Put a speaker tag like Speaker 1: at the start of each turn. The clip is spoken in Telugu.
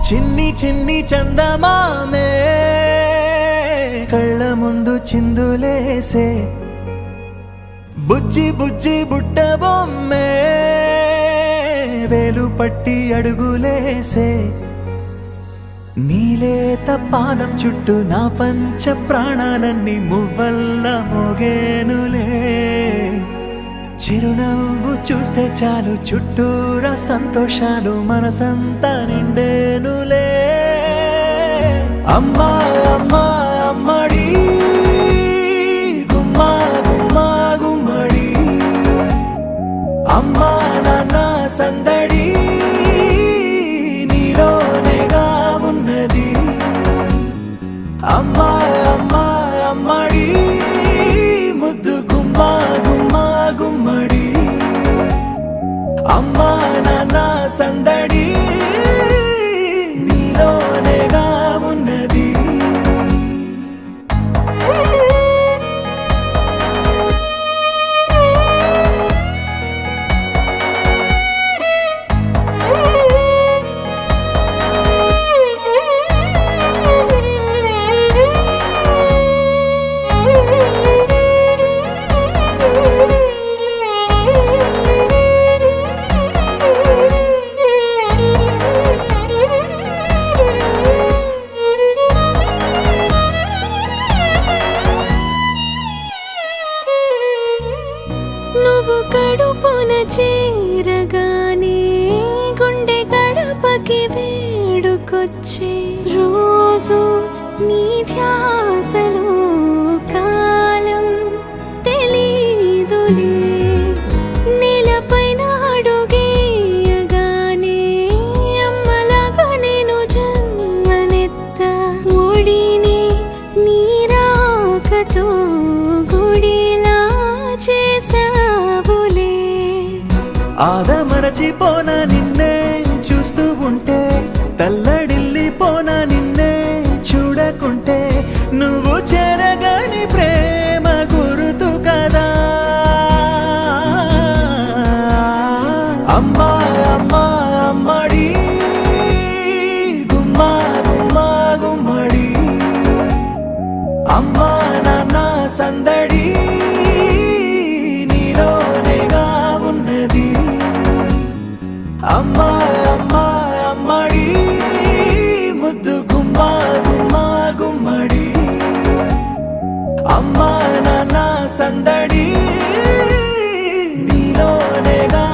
Speaker 1: చిన్ని చిన్ని చందమామే కళ్ళ ముందు చిందులేసే బుజ్జి బుజ్జి బుట్ట బొమ్మే వేలు పట్టి అడుగులేసే నీలేత పానం చుట్టూ నా పంచ ప్రాణాలన్నీ మువ్వల్ల మోగేనులే చిరునవ్వు చూస్తే చాలు చుట్టూరా సంతోషాలు మనసంతా నిండేనులే అమ్మా అమ్మా అమ్మడి గుమ్మా గుమ్మా గుమ్మడి అమ్మా నాన్న సందడి నీలోనేగా ఉన్నది అమ్మా అమ్మా అమ్మడి ముద్దు గుమ్మా గుమ్మా గుమ్మడి అమ్మా నాన్న సందడి నీలోనేగా ఉన్నది
Speaker 2: నువ్వు కడుపున చేరగానే గుండె గడపకి వేడుకొచ్చే రోజు నీ ధ్యాసలో కాలం తెలీదులే నేలపైన అడుగేయగానే అమ్మలాగా నేను జన్మనెత్త ఒడిని నీ రాకతో గుడిలా చేసావులే
Speaker 1: ఆదమరచిపోన నిన్నే చూస్తూ ఉంటే తల్లడిల్లిపోన నిన్నే చూడకుంటే నువ్వు చెరగని ప్రేమ గుర్తు కదా అమ్మా అమ్మా అమ్మడి గుమ్మా గుమ్మా గుమ్మడి అమ్మా నాన్న సందడి నీలోనేగా ఉన్నది అమ్మా అమ్మా అమ్మడి ముద్దు గుమ్మా గుమ్మా గుమ్మడి అమ్మా నాన్న సందడి నీలోనేగా